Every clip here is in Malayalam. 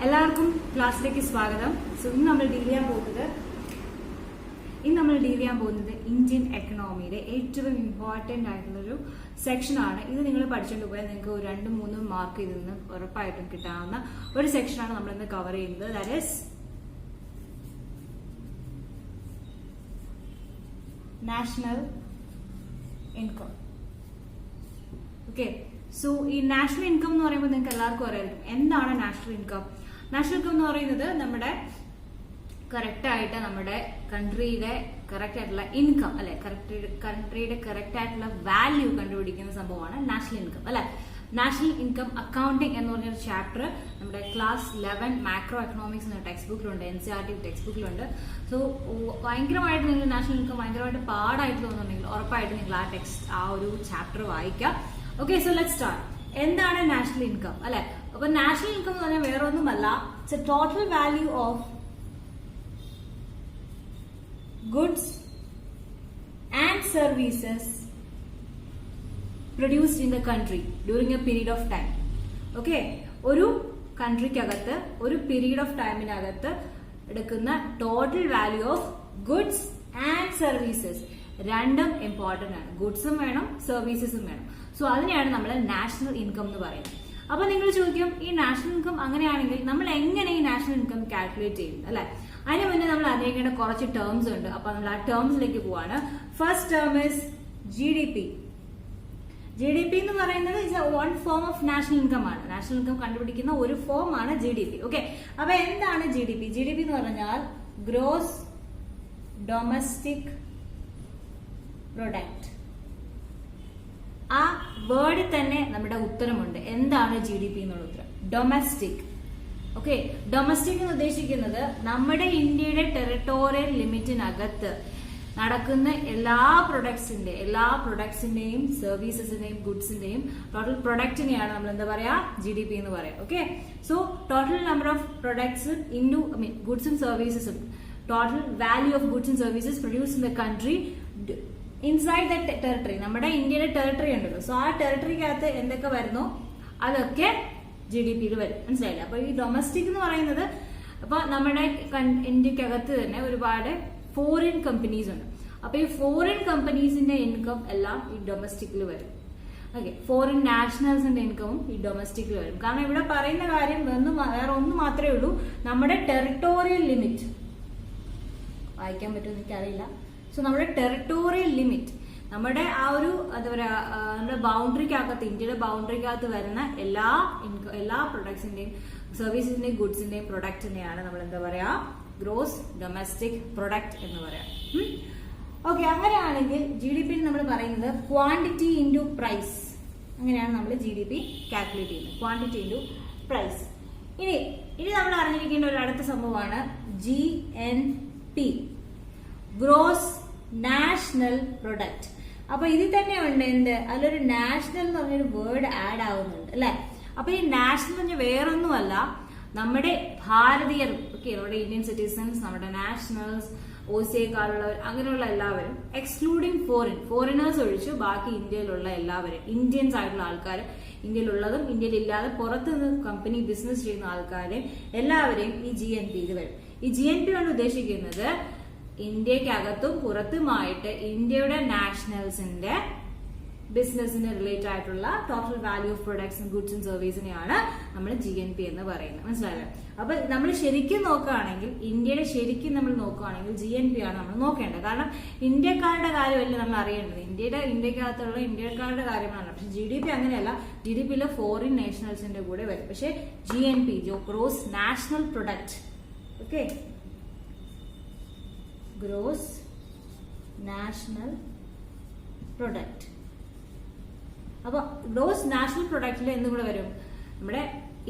എല്ലാവർക്കും ക്ലാസ്സിലേക്ക് സ്വാഗതം. സോ ഇന്ന് നമ്മൾ ഡീൽ ചെയ്യാൻ പോകുന്നത് ഇന്ത്യൻ എക്കണോമിയുടെ ഏറ്റവും ഇമ്പോർട്ടന്റ് ആയിട്ടുള്ളൊരു സെക്ഷനാണ്. ഇത് നിങ്ങൾ പഠിച്ചുകൊണ്ട് പോയാൽ നിങ്ങൾക്ക് ഒരു 2-3 മാർക്ക് ഇതിൽ നിന്ന് ഉറപ്പായിട്ടും കിട്ടാവുന്ന ഒരു സെക്ഷനാണ് നമ്മൾ ഇന്ന് കവർ ചെയ്യുന്നത്. That is national income. Okay, so ഈ നാഷണൽ ഇൻകം എന്ന് പറയുമ്പോൾ നിങ്ങൾക്ക് എല്ലാവർക്കും അറിയാം എന്താണ് നാഷണൽ ഇൻകം. നാഷണൽ ഇൻകം എന്ന് പറയുന്നത് നമ്മുടെ കറക്റ്റ് ആയിട്ട് നമ്മുടെ കൺട്രിയുടെ കറക്റ്റ് ആയിട്ടുള്ള ഇൻകം അല്ലെ, കൺട്രിയുടെ കറക്റ്റ് ആയിട്ടുള്ള വാല്യൂ കണ്ടുപിടിക്കുന്ന സംഭവമാണ് നാഷണൽ ഇൻകം അല്ലെ. നാഷണൽ ഇൻകം അക്കൗണ്ടിംഗ് എന്ന് പറഞ്ഞൊരു ചാപ്റ്റർ നമ്മുടെ ക്ലാസ് 11 മാക്രോ എക്കണോമിക്സ് എന്ന ടെക്സ്റ്റ് ബുക്കിലുണ്ട്, NCERT ടെക്സ്റ്റ് ബുക്കിലുണ്ട്. സോ ഭയങ്കരമായിട്ട് നിങ്ങൾ നാഷണൽ ഇൻകം ഭയങ്കരമായിട്ട് പാടായിട്ട് തോന്നുന്നുണ്ടെങ്കിൽ ഉറപ്പായിട്ട് നിങ്ങൾ ആ ഒരു ചാപ്റ്റർ വായിക്കാം. Okay, so let's start. എന്താണ് നാഷണൽ ഇൻകം അല്ലെ? അപ്പൊ നാഷണൽ ഇൻകം എന്ന് പറഞ്ഞാൽ വേറെ ഒന്നുമല്ല, it's A total value of goods and services produced in the country during A period of time. Okay, ഒരു കൺട്രിക്കകത്ത് ഒരു പീരീഡ് ഓഫ് ടൈമിനകത്ത് എടുക്കുന്ന total value of goods and services. രണ്ടും ഇമ്പോർട്ടന്റ് ആണ്, ഗുഡ്സും വേണം സർവീസസും വേണം. സോ അതിനെയാണ് നമ്മൾ നാഷണൽ ഇൻകം എന്ന് പറയുന്നത്. അപ്പൊ നിങ്ങൾ ചോദിക്കും, ഈ നാഷണൽ ഇൻകം അങ്ങനെയാണെങ്കിൽ നമ്മൾ എങ്ങനെ ഈ നാഷണൽ ഇൻകം കാൽക്കുലേറ്റ് ചെയ്യും അല്ലെ? അതിന് മുന്നേ നമ്മൾ അറിയിക്കേണ്ട കുറച്ച് ടേംസ് ഉണ്ട്. അപ്പൊ നമ്മൾ ആ ടേംസിലേക്ക് പോവാണ്. First term is GDP. GDP എന്ന് പറയുന്നത് one form of national income ആണ്. നാഷണൽ ഇൻകം കണ്ടുപിടിക്കുന്ന ഒരു ഫോം ആണ് GDP. ഓക്കെ, അപ്പൊ എന്താണ് GDP? GDP എന്ന് പറഞ്ഞാൽ ഗ്രോസ് ഡൊമസ്റ്റിക് പ്രൊഡക്റ്റ്. ആ വേർഡിൽ തന്നെ നമ്മുടെ ഉത്തരമുണ്ട്. എന്താണ് GDP എന്നുള്ള ഉത്തരം? ഡൊമസ്റ്റിക്. ഓക്കെ, ഡൊമസ്റ്റിക് എന്ന് ഉദ്ദേശിക്കുന്നത് നമ്മുടെ ഇന്ത്യയുടെ ടെറിട്ടോറിയൽ ലിമിറ്റിനകത്ത് നടക്കുന്ന എല്ലാ പ്രൊഡക്ട്സിന്റെയും സർവീസസിന്റെയും ഗുഡ്സിന്റെയും ടോട്ടൽ പ്രൊഡക്റ്റിനെയാണ് നമ്മൾ എന്താ പറയാ? GDP എന്ന് പറയാം. Okay, so total number of products into ഗുഡ്സും സർവീസസും, total value of goods and services produce in the country inside the territory. നമ്മുടെ ഇന്ത്യയുടെ ടെറിട്ടറി ഉണ്ടല്ലോ, സോ ആ ടെറിട്ടറിക്കകത്ത് എന്തൊക്കെ വരുന്നോ അതൊക്കെ GDPയിൽ വരും. മനസ്സിലായില്ല? അപ്പൊ ഈ ഡൊമസ്റ്റിക് എന്ന് പറയുന്നത്, അപ്പൊ നമ്മുടെ ഇന്ത്യക്കകത്ത് തന്നെ ഒരുപാട് ഫോറിൻ കമ്പനീസ് ഉണ്ട്. അപ്പൊ ഈ ഫോറിൻ കമ്പനീസിന്റെ ഇൻകം എല്ലാം ഈ ഡൊമസ്റ്റിക്കിൽ വരും. ഓക്കെ, ഫോറിൻ നാഷണൽസിന്റെ ഇൻകമും ഈ ഡൊമസ്റ്റിക്കിൽ വരും. കാരണം ഇവിടെ പറയുന്ന കാര്യം വേറെ ഒന്ന് മാത്രമേ ഉള്ളൂ, നമ്മുടെ ടെറിട്ടോറിയൽ ലിമിറ്റ്. വായിക്കാൻ പറ്റുമെന്ന് എനിക്കറിയില്ല. സോ നമ്മുടെ ടെറിട്ടോറിയൽ ലിമിറ്റ്, നമ്മുടെ ആ ഒരു എന്താ പറയാ, നമ്മുടെ ബൗണ്ടറിക്കകത്ത്, ഇന്ത്യയുടെ ബൗണ്ടറിക്കകത്ത് വരുന്ന എല്ലാ പ്രൊഡക്ട്സിന്റെയും സർവീസസിന്റെയും ഗുഡ്സിന്റെയും പ്രൊഡക്റ്റിനെയാണ് നമ്മൾ എന്താ പറയാ? ഗ്രോസ് ഡൊമസ്റ്റിക് പ്രൊഡക്റ്റ് എന്ന് പറയാം. ഓക്കെ, അങ്ങനെയാണെങ്കിൽ GDP നമ്മൾ പറയുന്നത് ക്വാണ്ടിറ്റി ഇൻറ്റു പ്രൈസ്. അങ്ങനെയാണ് നമ്മൾ GDP കാൽക്കുലേറ്റ് ചെയ്യുന്നത്, ക്വാണ്ടിറ്റി ഇൻറ്റു പ്രൈസ്. ഇനി നമ്മൾ അറിഞ്ഞിരിക്കേണ്ട ഒരു അടുത്ത സംഭവമാണ് GNP, ഗ്രോസ് നാഷണൽ പ്രൊഡക്റ്റ്. അപ്പൊ ഇതിൽ തന്നെ ഉണ്ട് എന്ത്? അതിലൊരു നാഷണൽ എന്ന് പറഞ്ഞൊരു വേർഡ് ആഡ് ആവുന്നുണ്ട് അല്ലെ? അപ്പൊ ഈ നാഷണൽ എന്ന് പറഞ്ഞാൽ വേറൊന്നുമല്ല, നമ്മുടെ ഭാരതീയർ, ഓക്കെ, നമ്മുടെ ഇന്ത്യൻ സിറ്റിസൺസ്, നമ്മുടെ നാഷണൽസ്, OCAക്കാരുള്ളവർ, അങ്ങനെയുള്ള എല്ലാവരും എക്സ്ക്ലൂഡിങ് ഫോറിനേഴ്സ് ഒഴിച്ച് ബാക്കി ഇന്ത്യയിലുള്ള എല്ലാവരും, ഇന്ത്യൻസ് ആയിട്ടുള്ള ആൾക്കാർ, ഇന്ത്യയിലുള്ളതും ഇന്ത്യയിലില്ലാതെ പുറത്ത് നിന്ന് കമ്പനി ബിസിനസ് ചെയ്യുന്ന ആൾക്കാരെ എല്ലാവരെയും ഈ GNPയിൽ വരും. ഈ GNP കൊണ്ട് ഉദ്ദേശിക്കുന്നത് ഇന്ത്യക്കകത്തും പുറത്തുമായിട്ട് ഇന്ത്യയുടെ നാഷണൽസിന്റെ ബിസിനസിന് റിലേറ്റഡ് ആയിട്ടുള്ള total value of products and goods and സർവീസിനെയാണ് നമ്മൾ GNP എന്ന് പറയുന്നത്. മനസ്സിലായോ? അപ്പൊ നമ്മൾ ശരിക്കും നോക്കുകയാണെങ്കിൽ, ഇന്ത്യയുടെ ശരിക്കും നമ്മൾ നോക്കുകയാണെങ്കിൽ GNP ആണ് നമ്മൾ നോക്കേണ്ടത്. കാരണം ഇന്ത്യക്കാരുടെ കാര്യമല്ല നമ്മൾ അറിയേണ്ടത്, ഇന്ത്യക്കകത്തുള്ള ഇന്ത്യക്കാരുടെ കാര്യമാണ്. പക്ഷെ GDP അങ്ങനെയല്ല, GDPയിൽ ഫോറിൻ നാഷണൽസിന്റെ കൂടെ വരും. പക്ഷെ GNP gross national product. Okay, gross national product. അപ്പൊ ഗ്രോസ് നാഷണൽ പ്രൊഡക്റ്റിൽ എന്തും കൂടെ വരും? നമ്മുടെ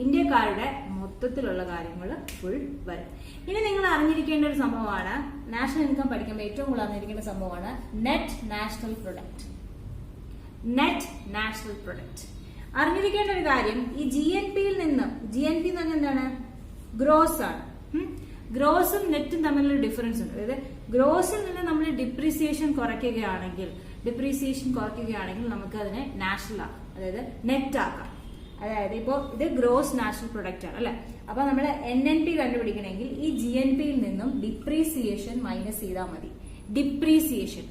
ഇന്ത്യക്കാരുടെ മൊത്തത്തിലുള്ള കാര്യങ്ങൾ ഫുൾ വരും. ഇനി നിങ്ങൾ അറിഞ്ഞിരിക്കേണ്ട ഒരു സംഭവമാണ്, നാഷണൽ ഇൻകം പഠിക്കുമ്പോൾ ഏറ്റവും കൂടുതൽ അറിഞ്ഞിരിക്കേണ്ട സംഭവമാണ് net national product. Net national product അറിഞ്ഞിരിക്കേണ്ട ഒരു കാര്യം, ഈ GNPയിൽ നിന്ന്, GNP എന്ന് പറഞ്ഞാൽ എന്താണ്? ഗ്രോസ് ആണ്. ഗ്രോസും നെറ്റും തമ്മിലുള്ള ഡിഫറൻസ് ഉണ്ട്. അതായത് ഗ്രോസിൽ നിന്ന് നമ്മൾ ഡിപ്രീസിയേഷൻ കുറയ്ക്കുകയാണെങ്കിൽ നമുക്ക് അതിനെ നാഷണൽ ആക്കാം, അതായത് നെറ്റ് ആക്കാം. അതായത് ഇപ്പോൾ ഇത് ഗ്രോസ് നാഷണൽ പ്രൊഡക്റ്റ് ആണ് അല്ലെ. അപ്പൊ നമ്മൾ NNP കണ്ടുപിടിക്കണമെങ്കിൽ ഈ GNP യിൽ നിന്നും ഡിപ്രീസിയേഷൻ മൈനസ് ചെയ്താൽ മതി. ഡിപ്രീസിയേഷൻ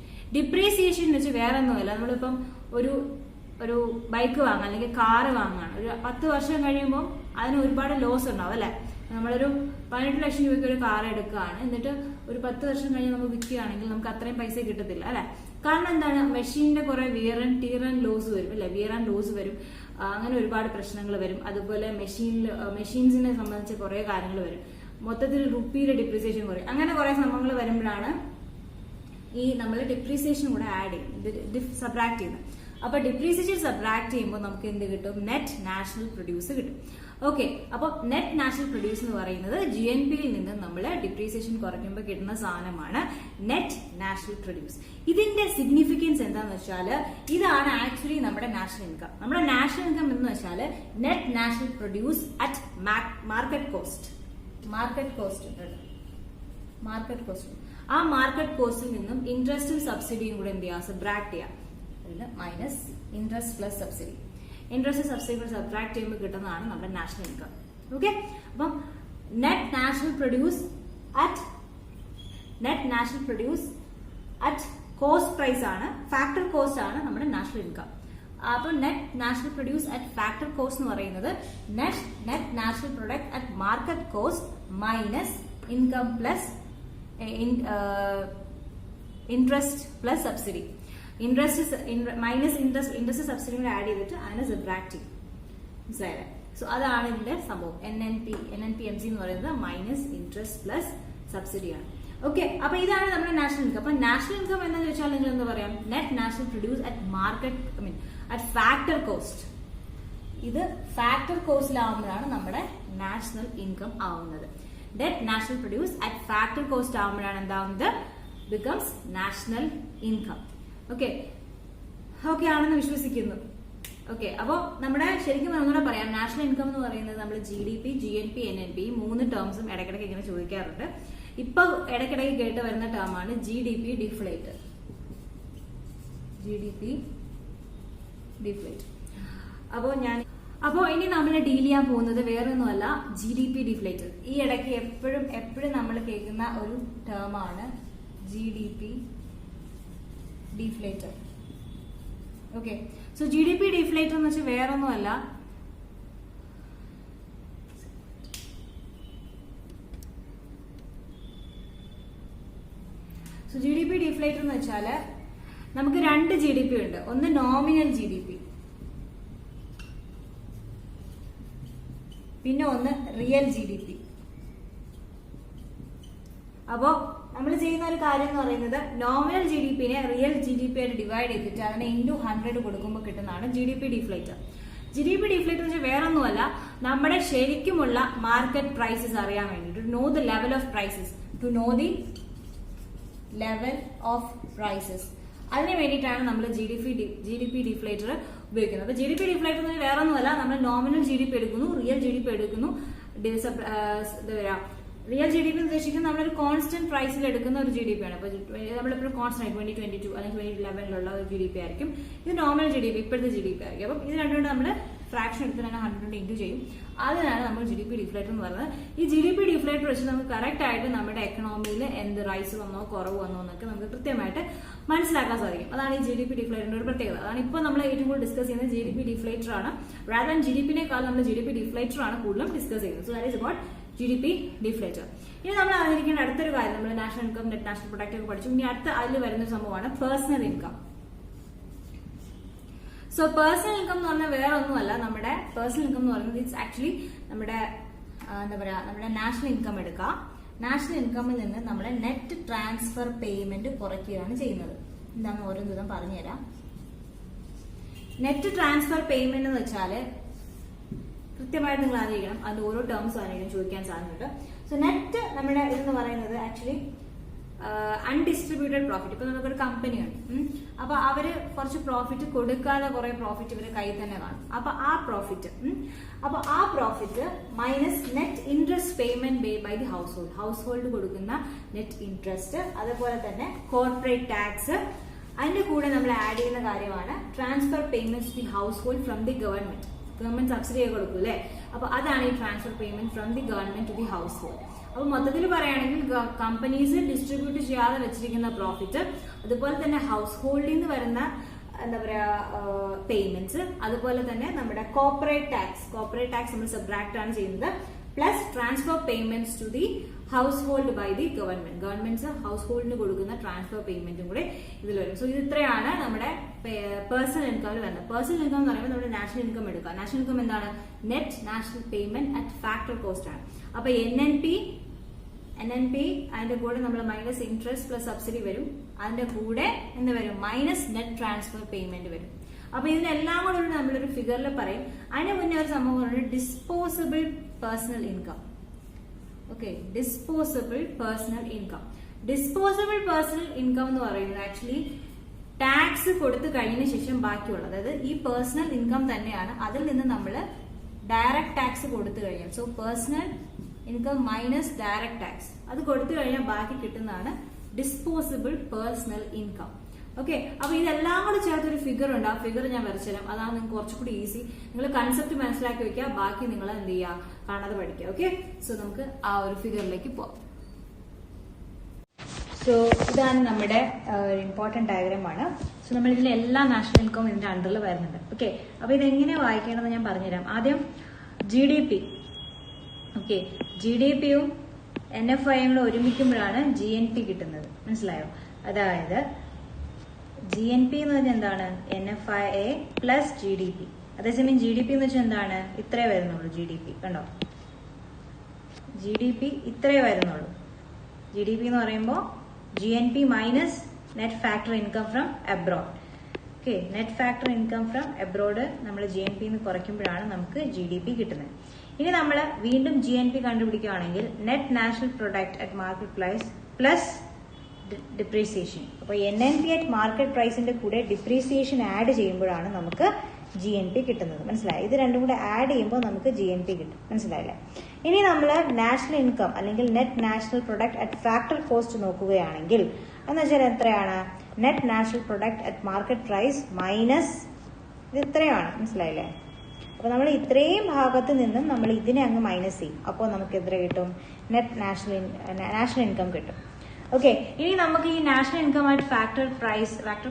എന്ന് വെച്ചാൽ വേറെ ഒന്നുമല്ല, നമ്മളിപ്പം ഒരു ബൈക്ക് വാങ്ങാൻ അല്ലെങ്കിൽ കാറ് വാങ്ങാൻ ഒരു 10 വർഷം കഴിയുമ്പോൾ അതിന് ഒരുപാട് ലോസ് ഉണ്ടാവും അല്ലെ. നമ്മളൊരു 18 ലക്ഷം രൂപയ്ക്ക് ഒരു കാർ എടുക്കുകയാണ്, എന്നിട്ട് ഒരു 10 വർഷം കഴിഞ്ഞ് നമ്മൾ വിൽക്കുകയാണെങ്കിൽ നമുക്ക് അത്രയും പൈസ കിട്ടത്തില്ല അല്ലെ. കാരണം എന്താണ്, മെഷീനിന്റെ കുറെ വിയർ ആൻഡ് ലോസ് വരും അല്ലെ, വിയർ ആൻഡ് ലോസ് വരും, അങ്ങനെ ഒരുപാട് പ്രശ്നങ്ങൾ വരും. അതുപോലെ മെഷീൻസിനെ സംബന്ധിച്ച് കുറെ കാര്യങ്ങൾ വരും, മൊത്തത്തിൽ റുപ്പിയുടെ ഡിപ്രീസിയേഷൻ കുറയും, അങ്ങനെ കുറെ സംഭവങ്ങൾ വരുമ്പോഴാണ് ഈ നമ്മൾ ഡിപ്രീസിയേഷൻ കൂടെ ആഡ് ചെയ്യും, സബ്ട്രാക്ട് ചെയ്യുന്നത്. അപ്പൊ ഡിപ്രീസിയേഷൻ സബ്ട്രാക്ട് ചെയ്യുമ്പോൾ നമുക്ക് എന്ത് കിട്ടും, നെറ്റ് നാഷണൽ പ്രൊഡ്യൂസ് കിട്ടും. ഓക്കെ, അപ്പൊ നെറ്റ് നാഷണൽ പ്രൊഡ്യൂസ് എന്ന് പറയുന്നത് GNP യിൽ നിന്ന് നമ്മൾ ഡിപ്രീസിയേഷൻ കുറയ്ക്കുമ്പോൾ കിട്ടുന്ന സാധനമാണ് നെറ്റ് നാഷണൽ പ്രൊഡ്യൂസ്. ഇതിന്റെ സിഗ്നിഫിക്കൻസ് എന്താന്ന് വെച്ചാൽ ഇതാണ് ആക്ച്വലി നമ്മുടെ നാഷണൽ ഇൻകം. നമ്മുടെ നാഷണൽ ഇൻകം എന്ന് വെച്ചാൽ net national produce at market cost. ആ മാർക്കറ്റ് കോസ്റ്റിൽ നിന്നും ഇൻട്രസ്റ്റും സബ്സിഡിയും കൂടെ എന്ത് ചെയ്യാം, സബ്ട്രാക്ട് ചെയ്യാം. Minus interest plus subsidy. Interest subsidy കൂടെ സബ്ട്രാക്ട് ചെയ്യുമ്പോൾ കിട്ടുന്നതാണ് നമ്മുടെ നാഷണൽ ഇൻകം. ഓക്കെ, അപ്പം net national produce at cost price ആണ്, ഫാക്ടർ കോസ്റ്റ് ആണ് നമ്മുടെ നാഷണൽ ഇൻകം. അപ്പൊ net national produce at factor cost എന്ന് പറയുന്നത് net national product at market cost minus income plus interest plus subsidy. Interest subsidy കൂടെ ആഡ് ചെയ്തിട്ട് അതിനെ സബ്ട്രാക്ട് ചെയ്യും. മനസ്സിലായില്ലേ? സോ അതാണ് ഇതിന്റെ സംഭവം. NNPMC എന്ന് പറയുന്നത് മൈനസ് ഇൻട്രസ്റ്റ് പ്ലസ് സബ്സിഡി ആണ്. ഓക്കെ, അപ്പൊ ഇതാണ് നമ്മുടെ നാഷണൽ ഇൻകം. അപ്പൊ നാഷണൽ ഇൻകം എന്താ ചോദിച്ചാൽ നിങ്ങൾ എന്താ പറയാം, net national produce at factor cost. ഇത് ഫാക്ടർ കോസ്റ്റിലാവുമ്പോഴാണ് നമ്മുടെ നാഷണൽ ഇൻകം ആവുന്നത്. Net national produce at factor cost ആവുമ്പോഴാണ് എന്താവുന്നത്, ബിക്കംസ് നാഷണൽ ഇൻകം. ഓക്കെ ആണെന്ന് വിശ്വസിക്കുന്നു. ഓക്കെ, അപ്പോ നമ്മുടെ ശരിക്കും ഒന്നുകൂടെ പറയാം, നാഷണൽ ഇൻകം എന്ന് പറയുന്നത് നമ്മൾ GDP, GNP, NNP 3 ടേംസും ഇടയ്ക്കിടയ്ക്ക് ഇങ്ങനെ ചോദിക്കാറുണ്ട്. ഇപ്പൊ ഇടയ്ക്കിടയ്ക്ക് കേട്ട് വരുന്ന ടേമാണ് GDP ഡിഫ്ലേറ്റ്. അപ്പോ ഇനി നമ്മൾ ഡീൽ ചെയ്യാൻ പോകുന്നത് വേറെ ഒന്നുമല്ല, GDP ഡിഫ്ലേറ്റർ. ഈ ഇടയ്ക്ക് എപ്പോഴും നമ്മൾ കേൾക്കുന്ന ഒരു ടേമാണ് GDP deflator. Okay, so GDP deflator എന്ന് വെച്ചാൽ വേറെ ഒന്നുമല്ല, GDP deflator എന്ന് വെച്ചാല് നമുക്ക് 2 GDP ഉണ്ട്. ഒന്ന് നോമിനൽ GDP, പിന്നെ ഒന്ന് റിയൽ GDP. അപ്പോ നമ്മൾ ചെയ്യുന്ന ഒരു കാര്യം എന്ന് പറയുന്നത് നോമിനൽ GDPനെ റിയൽ GDP ആയിട്ട് ഡിവൈഡ് ചെയ്തിട്ട് അതിനെ ഇൻറ്റു 100 കൊടുക്കുമ്പോൾ കിട്ടുന്നതാണ് GDP ഡിഫ്ലേറ്റർ. GDP ഡിഫ്ലേറ്റർ എന്ന് വെച്ചാൽ വേറെ ഒന്നുമല്ല, നമ്മുടെ ശരിക്കുമുള്ള മാർക്കറ്റ് പ്രൈസസ് അറിയാൻ വേണ്ടി, to know the level of prices, അതിന് വേണ്ടിയിട്ടാണ് നമ്മൾ GDP ഡിഫ്ലേറ്റർ ഉപയോഗിക്കുന്നത്. അപ്പൊ GDP ഡിഫ്ലേറ്റർ എന്ന് വേറെ ഒന്നുമല്ല, നമ്മൾ നോമിനൽ GDP എടുക്കുന്നു, റിയൽ GDP എടുക്കുന്നു. റിയൽ GDP ഉദ്ദേശിക്കുന്നത് നമ്മളൊരു കോൺസ്റ്റന്റ് പ്രൈസിൽ എടുക്കുന്ന ഒരു GDP ആണ്. അപ്പൊ നമ്മളിപ്പോൾ കോൺസ്റ്റന്റ് 2022 അല്ലെങ്കിൽ 2011 ഒരു GDP ആയിരിക്കും. ഇത് നോമിനൽ GDP, ഇപ്പോഴത്തെ GDP ആയിരിക്കും. അപ്പം ഇത് രണ്ടും നമ്മൾ ഫ്രാക്ഷൻ എടുത്ത് തന്നെ 100 ഇൻറ്റു ചെയ്യും. അതിനാണ് നമ്മൾ GDP ഡിഫ്ലേറ്റർ എന്ന് പറയുന്നത്. ഈ GDP ഡിഫ്ലേറ്റർ വെച്ച് നമുക്ക് കറക്റ്റ് ആയിട്ട് നമ്മുടെ എക്കണോമിയിൽ എന്ത് റൈസ് വന്നോ കുറവ് വന്നോ എന്നൊക്കെ നമുക്ക് കൃത്യമായിട്ട് മനസ്സിലാക്കാൻ സാധിക്കും. അതാണ് ഈ GDP ഡിഫ്ലേറ്ററിന്റെ ഒരു പ്രത്യേകത. അതാണ് ഇപ്പോൾ നമ്മൾ ഏറ്റവും കൂടുതൽ ഡിസ്കസ് ചെയ്യുന്നത് GDP ഡിഫ്ലേറ്റർ ആണ്. റാദർ ദാൻ GDPനേക്കാൾ നമ്മൾ GDP ഡിഫ്ലേറ്റർ ആണ് കൂടുതലും ഡിസ്കസ് ചെയ്യുന്നത്. So that is about GDP deflator. ഇനി നമ്മൾ അറിഞ്ഞിരിക്കേണ്ട അടുത്തൊരു കാര്യം, നമ്മൾ national income, net national product ഒക്കെ പഠിച്ചു. ഇനി അടുത്ത അതിൽ വരുന്ന സംഭവമാണ് personal income. So personal income എന്ന് പറഞ്ഞാൽ വേറെ ഒന്നുമല്ല, നമ്മുടെ പേഴ്സണൽ ഇൻകം എന്ന് പറയുന്നത് ഇറ്റ്സ് ആക്ച്വലി നമ്മുടെ നമ്മുടെ നാഷണൽ ഇൻകം എടുക്കുക. നാഷണൽ ഇൻകമിൽ നിന്ന് നമ്മുടെ നെറ്റ് ട്രാൻസ്ഫർ പേയ്മെന്റ് കുറയ്ക്കുകയാണ് ചെയ്യുന്നത്. എന്താണെന്ന് ഓരോന്ന് വിധം പറഞ്ഞുതരാം. നെറ്റ് ട്രാൻസ്ഫർ പേയ്മെന്റ് എന്ന് വെച്ചാല് കൃത്യമായിട്ട് നിങ്ങൾ അറിയിക്കണം, അതിന്റെ ഓരോ ടേംസും ആണെങ്കിലും ചോദിക്കാൻ സാധ്യതയുണ്ട്. സോ നെറ്റ് നമ്മുടെ ഇതെന്ന് പറയുന്നത് ആക്ച്വലി അൺഡിസ്ട്രിബ്യൂട്ടഡ് പ്രോഫിറ്റ്. ഇപ്പൊ നമുക്കൊരു കമ്പനിയാണ്, അപ്പൊ അവര് കുറച്ച് പ്രോഫിറ്റ് കൊടുക്കാതെ കുറെ പ്രോഫിറ്റ് ഇവരുടെ കയ്യിൽ തന്നെ കാണും. അപ്പൊ ആ profit minus net interest payment by the household കൊടുക്കുന്ന നെറ്റ് ഇൻട്രസ്റ്റ്, അതുപോലെ തന്നെ കോർപ്പറേറ്റ് ടാക്സ്, അതിന്റെ കൂടെ നമ്മൾ ആഡ് ചെയ്യുന്ന കാര്യമാണ് transfer payments to the household from the government. Government subsidy ഒക്കെ കൊടുക്കും അല്ലേ. അപ്പൊ അതാണ് ഈ transfer payment from the government to the household. അപ്പൊ മൊത്തത്തിൽ പറയുകയാണെങ്കിൽ കമ്പനീസ് ഡിസ്ട്രിബ്യൂട്ട് ചെയ്യാതെ വെച്ചിരിക്കുന്ന പ്രോഫിറ്റ്, അതുപോലെ തന്നെ ഹൗസ് ഹോൾഡിൽ നിന്ന് വരുന്ന എന്താ പറയാ പേയ്മെന്റ്സ്, അതുപോലെ തന്നെ നമ്മുടെ കോർപ്പറേറ്റ് ടാക്സ് നമ്മൾ സബ്ട്രാക്ട് ആണ് ചെയ്യുന്നത്, plus transfer payments to the household by the government's ഹൗസ് ഹോൾഡിന് കൊടുക്കുന്ന ട്രാൻസ്ഫർ പേയ്മെന്റും കൂടെ ഇതിൽ വരും. സോ ഇത് ഇത്രയാണ് നമ്മുടെ പേഴ്സണൽ ഇൻകമിൽ വരുന്നത്. പേഴ്സണൽ ഇൻകം എന്ന് പറയുമ്പോൾ നമ്മുടെ നാഷണൽ ഇൻകം എടുക്കുക. നാഷണൽ ഇൻകം എന്താണ്? Net national payment at factor cost ആണ്. അപ്പൊ എൻ എൻ പി അതിന്റെ കൂടെ നമ്മൾ മൈനസ് ഇൻട്രസ്റ്റ് പ്ലസ് സബ്സിഡി വരും. അതിന്റെ കൂടെ എന്ത് വരും? മൈനസ് നെറ്റ് ട്രാൻസ്ഫർ പേയ്മെന്റ് വരും. അപ്പൊ ഇതിനെല്ലാം കൂടെ നമ്മളൊരു ഫിഗറിൽ പറയും. അതിന് മുന്നേ ഒരു സംഭവം disposable personal income. Okay, disposable personal income എന്ന് പറയുന്നത് ആക്ച്വലി ടാക്സ് കൊടുത്തു കഴിഞ്ഞതിന് ശേഷം ബാക്കിയുള്ളത്, അതായത് ഈ പേഴ്സണൽ ഇൻകം തന്നെയാണ്, അതിൽ നിന്ന് നമ്മൾ ഡയറക്ട് ടാക്സ് കൊടുത്തു കഴിഞ്ഞാൽ, so personal income minus direct tax അത് കൊടുത്തു കഴിഞ്ഞാൽ ബാക്കി കിട്ടുന്നതാണ് ഡിസ്പോസിബിൾ പേഴ്സണൽ ഇൻകം. ഓക്കെ, അപ്പൊ ഇതെല്ലാം കൂടി ചേർത്തൊരു ഫിഗർ ഉണ്ട്. ആ ഫിഗർ ഞാൻ വരച്ചുതരാം. അതാണ് നിങ്ങൾക്ക് കുറച്ചുകൂടി ഈസി. നിങ്ങൾ കൺസെപ്റ്റ് മനസ്സിലാക്കി വെക്കുക, ബാക്കി നിങ്ങൾ എന്ത് ചെയ്യുക, കാണാതെ പഠിക്കുക. ഓക്കെ, സോ നമുക്ക് ആ ഒരു ഫിഗറിലേക്ക് പോവാം. സോ ഇതാണ് നമ്മുടെ ഇമ്പോർട്ടന്റ് ഡയഗ്രാം ആണ്. സോ നമ്മൾ ഇതിലെ എല്ലാ നാഷണൽ ഇൻകം ഇതിന്റെ അണ്ടറിൽ വരുന്നുണ്ട്. ഓക്കെ, അപ്പൊ ഇതെങ്ങനെ വായിക്കണമെന്ന് ഞാൻ പറഞ്ഞുതരാം. ആദ്യം GDP. ഓക്കെ, GDPയും NFIയും കൂടെ ഒരുമിക്കുമ്പോഴാണ് GNP കിട്ടുന്നത്. മനസ്സിലായോ? അതായത് GNP എന്ന് പറഞ്ഞാൽ എന്താണ്? NFIA plus GDP. അതേസമയം GDP എന്ന് വെച്ചാൽ എന്താണ്? ഇത്രേ വരുന്നുള്ളൂ. GDP കണ്ടോ, GDP ഇത്രേ വരുന്നുള്ളൂ. GDP എന്ന് പറയുമ്പോൾ GNP minus net factor income from abroad. Okay, net factor income from abroad നമ്മൾ GNP കുറയ്ക്കുമ്പോഴാണ് നമുക്ക് GDP കിട്ടുന്നത്. ഇനി നമ്മൾ വീണ്ടും GNP കണ്ടുപിടിക്കുകയാണെങ്കിൽ net national product at market price plus depreciation. അപ്പൊ NNP അറ്റ് മാർക്കറ്റ് പ്രൈസിന്റെ കൂടെ ഡിപ്രീസിയേഷൻ ആഡ് ചെയ്യുമ്പോഴാണ് നമുക്ക് GNP കിട്ടുന്നത്. മനസ്സിലായി? ഇത് രണ്ടും കൂടെ ആഡ് ചെയ്യുമ്പോൾ നമുക്ക് GNP കിട്ടും. മനസ്സിലായില്ലേ? ഇനി നമ്മൾ നാഷണൽ ഇൻകം അല്ലെങ്കിൽ net national product at factor cost നോക്കുകയാണെങ്കിൽ എന്ന് വെച്ചാൽ എത്രയാണ്? Net national product at market price minus ഇത് ഇത്രയാണ്. മനസ്സിലായില്ലേ? അപ്പൊ നമ്മൾ ഇത്രയും ഭാഗത്ത് നിന്നും നമ്മൾ ഇതിനെ അങ്ങ് മൈനസ് ചെയ്യും. അപ്പോൾ നമുക്ക് എത്ര കിട്ടും? നെറ്റ് നാഷണൽ ഇൻകം കിട്ടും. ഓക്കെ, ഇനി നമുക്ക് ഈ നാഷണൽ ഇൻകം ആയിട്ട് ഫാക്ടർ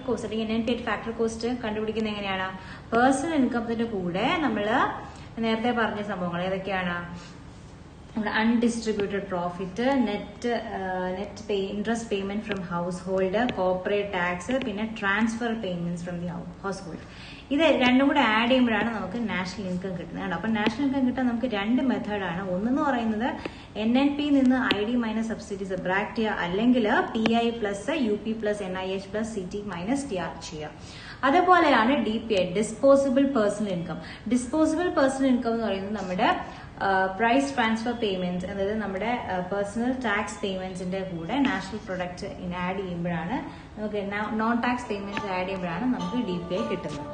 കോസ്റ്റ് അല്ലെങ്കിൽ NNP ആയിട്ട് ഫാക്ടർ കോസ്റ്റ് കണ്ടുപിടിക്കുന്നത് എങ്ങനെയാണ്? പേഴ്സണൽ ഇൻകത്തിന്റെ കൂടെ നമ്മൾ നേരത്തെ പറഞ്ഞ സംഭവങ്ങൾ ഏതൊക്കെയാണ്? നമ്മുടെ undistributed profit, net interest payment from household, corporate tax, പിന്നെ transfer payments from the household. ഇത് രണ്ടും കൂടെ ആഡ് ചെയ്യുമ്പോഴാണ് നമുക്ക് നാഷണൽ ഇൻകം കിട്ടുന്നത്. അപ്പൊ നാഷണൽ ഇൻകം കിട്ടാൻ നമുക്ക് രണ്ട് മെത്തേഡാണ്. ഒന്നെന്ന് പറയുന്നത് NNP നിന്ന് ID മൈനസ് സബ്സിഡി സബ്ട്രാക്ട് ചെയ്യുക, അല്ലെങ്കിൽ PI plus UP plus NIH plus CT minus TR ചെയ്യുക. അതുപോലെയാണ് DPI, disposable personal income. Disposable personal income എന്ന് പറയുന്നത് നമ്മുടെ പ്രൈസ് ട്രാൻസ്ഫർ പേയ്മെന്റ്, അതായത് നമ്മുടെ പേഴ്സണൽ ടാക്സ് പേയ്മെന്റ്സിന്റെ കൂടെ നാഷണൽ പ്രൊഡക്റ്റ് ആഡ് ചെയ്യുമ്പോഴാണ് നമുക്ക് നോൺ ടാക്സ് പേയ്മെന്റ്സ് ആഡ് ചെയ്യുമ്പോഴാണ് നമുക്ക് DPI കിട്ടുന്നത്.